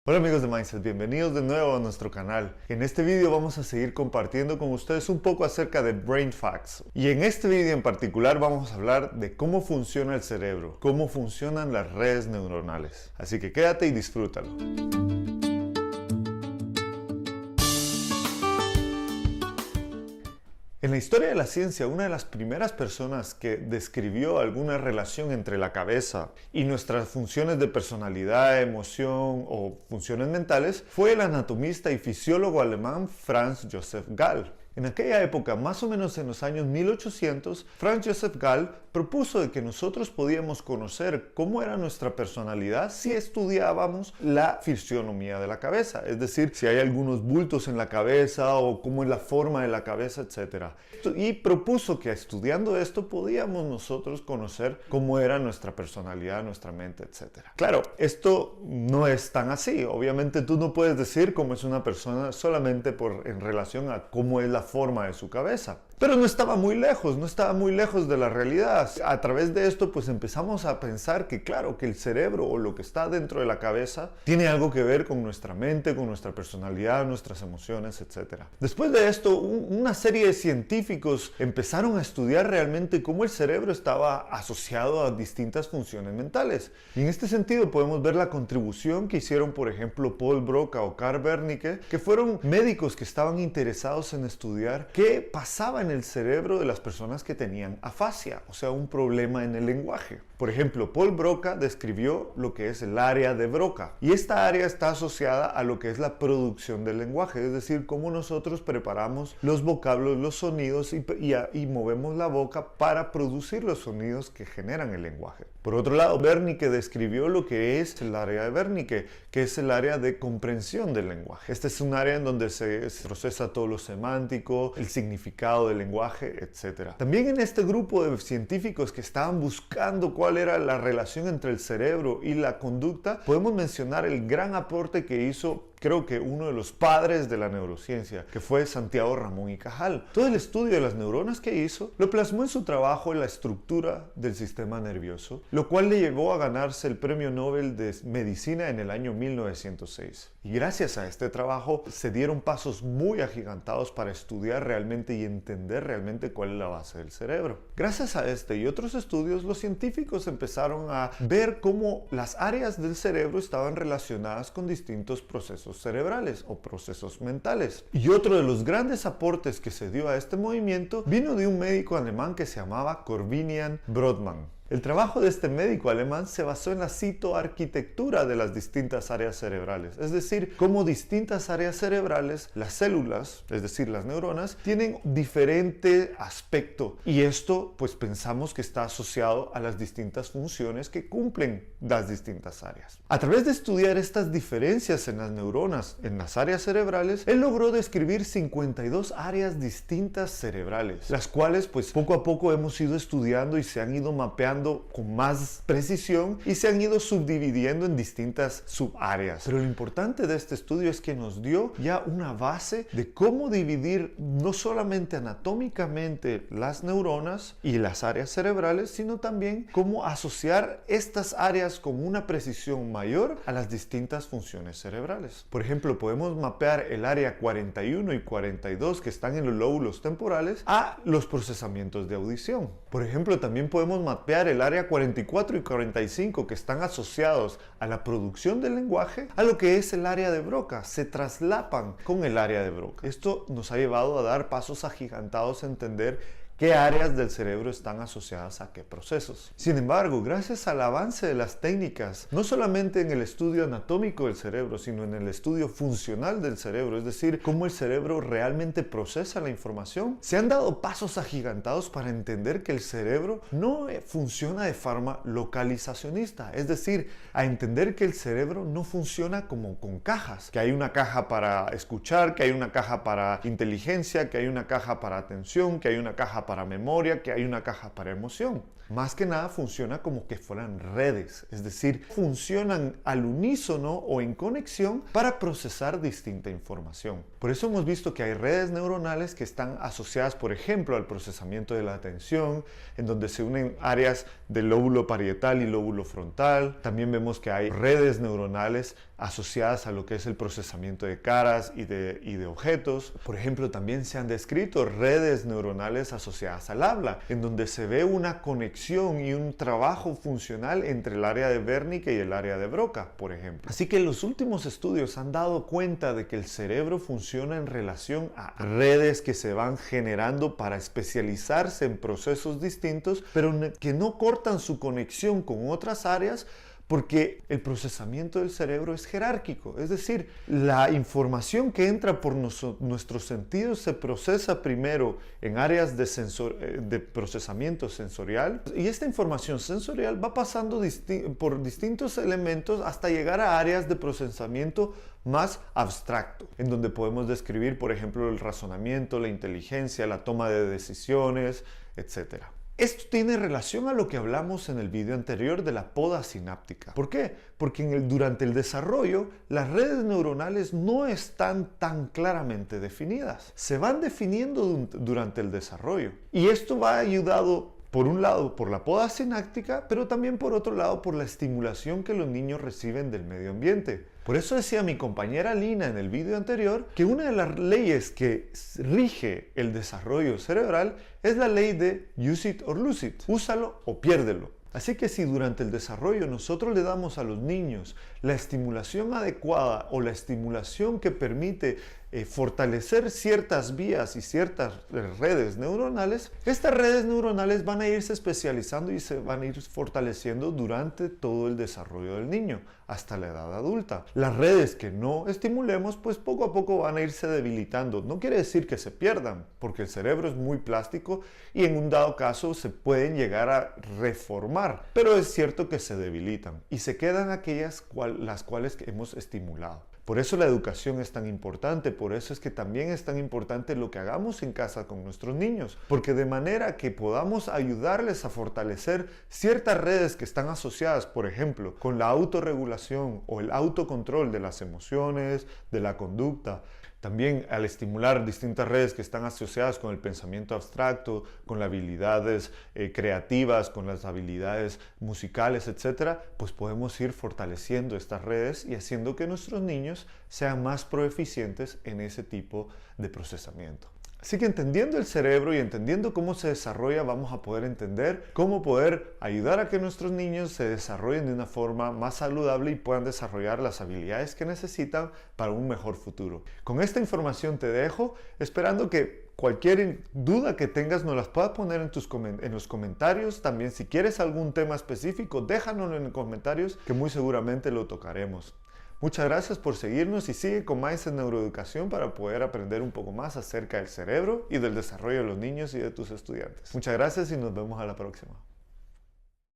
Hola amigos de Mindset, bienvenidos de nuevo a nuestro canal. En este vídeo vamos a seguir compartiendo con ustedes un poco acerca de Brain Facts. Y en este vídeo en particular vamos a hablar de cómo funciona el cerebro, cómo funcionan las redes neuronales. Así que quédate y disfrútalo. En la historia de la ciencia, una de las primeras personas que describió alguna relación entre la cabeza y nuestras funciones de personalidad, emoción o funciones mentales fue el anatomista y fisiólogo alemán Franz Joseph Gall. En aquella época, más o menos en los años 1800, Franz Joseph Gall propuso de que nosotros podíamos conocer cómo era nuestra personalidad si estudiábamos la fisionomía de la cabeza, es decir, si hay algunos bultos en la cabeza o cómo es la forma de la cabeza, etc. Y propuso que estudiando esto podíamos nosotros conocer cómo era nuestra personalidad, nuestra mente, etc. Claro, esto no es tan así. Obviamente tú no puedes decir cómo es una persona solamente en relación a cómo es la forma de su cabeza. Pero no estaba muy lejos de la realidad. A través de esto pues empezamos a pensar que claro, que el cerebro o lo que está dentro de la cabeza tiene algo que ver con nuestra mente, con nuestra personalidad, nuestras emociones, etc. Después de esto, una serie de científicos empezaron a estudiar realmente cómo el cerebro estaba asociado a distintas funciones mentales. Y en este sentido podemos ver la contribución que hicieron, por ejemplo, Paul Broca o Carl Wernicke, que fueron médicos que estaban interesados en estudiar qué pasaba en el cerebro de las personas que tenían afasia, o sea, un problema en el lenguaje. Por ejemplo, Paul Broca describió lo que es el área de Broca, y esta área está asociada a lo que es la producción del lenguaje, es decir, cómo nosotros preparamos los vocablos, los sonidos y movemos la boca para producir los sonidos que generan el lenguaje. Por otro lado, Wernicke describió lo que es el área de Wernicke, que es el área de comprensión del lenguaje. Este es un área en donde se procesa todo lo semántico, el significado del lenguaje, etc. También en este grupo de científicos que estaban buscando cuál era la relación entre el cerebro y la conducta, podemos mencionar el gran aporte que hizo, creo que uno de los padres de la neurociencia, que fue Santiago Ramón y Cajal. Todo el estudio de las neuronas que hizo lo plasmó en su trabajo en la estructura del sistema nervioso, lo cual le llevó a ganarse el Premio Nobel de Medicina en el año 1906. Y gracias a este trabajo se dieron pasos muy agigantados para estudiar realmente y entender realmente cuál es la base del cerebro. Gracias a este y otros estudios, los científicos empezaron a ver cómo las áreas del cerebro estaban relacionadas con distintos procesos cerebrales o procesos mentales. Y otro de los grandes aportes que se dio a este movimiento vino de un médico alemán que se llamaba Corbinian Brodmann. El trabajo de este médico alemán se basó en la citoarquitectura de las distintas áreas cerebrales, es decir, cómo distintas áreas cerebrales, las células, es decir, las neuronas, tienen diferente aspecto, y esto pues pensamos que está asociado a las distintas funciones que cumplen las distintas áreas. A través de estudiar estas diferencias en las neuronas, en las áreas cerebrales, él logró describir 52 áreas distintas cerebrales, las cuales pues poco a poco hemos ido estudiando y se han ido mapeando con más precisión y se han ido subdividiendo en distintas subáreas. Pero lo importante de este estudio es que nos dio ya una base de cómo dividir no solamente anatómicamente las neuronas y las áreas cerebrales, sino también cómo asociar estas áreas con una precisión mayor a las distintas funciones cerebrales. Por ejemplo, podemos mapear el área 41 y 42 que están en los lóbulos temporales a los procesamientos de audición. Por ejemplo, también podemos mapear el área 44 y 45 que están asociados a la producción del lenguaje a lo que es el área de Broca, se traslapan con el área de Broca. Esto nos ha llevado a dar pasos agigantados a entender qué áreas del cerebro están asociadas a qué procesos. Sin embargo, gracias al avance de las técnicas, no solamente en el estudio anatómico del cerebro, sino en el estudio funcional del cerebro, es decir, cómo el cerebro realmente procesa la información, se han dado pasos agigantados para entender que el cerebro no funciona de forma localizacionista, es decir, a entender que el cerebro no funciona como con cajas, que hay una caja para escuchar, que hay una caja para inteligencia, que hay una caja para atención, que hay una caja para memoria, que hay una caja para emoción. Más que nada funciona como que fueran redes, es decir, funcionan al unísono o en conexión para procesar distinta información. Por eso hemos visto que hay redes neuronales que están asociadas, por ejemplo, al procesamiento de la atención, en donde se unen áreas del lóbulo parietal y lóbulo frontal. También vemos que hay redes neuronales asociadas a lo que es el procesamiento de caras y de objetos. Por ejemplo, también se han descrito redes neuronales asociadas al habla, en donde se ve una conexión y un trabajo funcional entre el área de Wernicke y el área de Broca, por ejemplo. Así que los últimos estudios han dado cuenta de que el cerebro funciona en relación a redes que se van generando para especializarse en procesos distintos, pero que no cortan su conexión con otras áreas, porque el procesamiento del cerebro es jerárquico, es decir, la información que entra por nuestros sentidos se procesa primero en áreas de procesamiento sensorial, y esta información sensorial va pasando por distintos elementos hasta llegar a áreas de procesamiento más abstracto, en donde podemos describir, por ejemplo, el razonamiento, la inteligencia, la toma de decisiones, etc. Esto tiene relación a lo que hablamos en el video anterior de la poda sináptica. ¿Por qué? Porque durante el desarrollo las redes neuronales no están tan claramente definidas. Se van definiendo durante el desarrollo. Y esto va ayudado por un lado por la poda sináptica, pero también por otro lado por la estimulación que los niños reciben del medio ambiente. Por eso decía mi compañera Lina en el video anterior que una de las leyes que rige el desarrollo cerebral es la ley de use it or lose it, úsalo o piérdelo. Así que si durante el desarrollo nosotros le damos a los niños la estimulación adecuada o la estimulación que permite fortalecer ciertas vías y ciertas redes neuronales, estas redes neuronales van a irse especializando y se van a ir fortaleciendo durante todo el desarrollo del niño hasta la edad adulta. Las redes que no estimulemos, pues poco a poco van a irse debilitando. No quiere decir que se pierdan, porque el cerebro es muy plástico y en un dado caso se pueden llegar a reformar, pero es cierto que se debilitan y se quedan aquellas las cuales hemos estimulado. Por eso la educación es tan importante, por eso es que también es tan importante lo que hagamos en casa con nuestros niños, porque de manera que podamos ayudarles a fortalecer ciertas redes que están asociadas, por ejemplo, con la autorregulación o el autocontrol de las emociones, de la conducta. También al estimular distintas redes que están asociadas con el pensamiento abstracto, con las habilidades creativas, con las habilidades musicales, etc., pues podemos ir fortaleciendo estas redes y haciendo que nuestros niños sean más proeficientes en ese tipo de procesamiento. Así que entendiendo el cerebro y entendiendo cómo se desarrolla, vamos a poder entender cómo poder ayudar a que nuestros niños se desarrollen de una forma más saludable y puedan desarrollar las habilidades que necesitan para un mejor futuro. Con esta información te dejo, esperando que cualquier duda que tengas nos las puedas poner en los comentarios. También si quieres algún tema específico, déjanoslo en los comentarios que muy seguramente lo tocaremos. Muchas gracias por seguirnos y sigue con Mindset Neuroeducación para poder aprender un poco más acerca del cerebro y del desarrollo de los niños y de tus estudiantes. Muchas gracias y nos vemos a la próxima.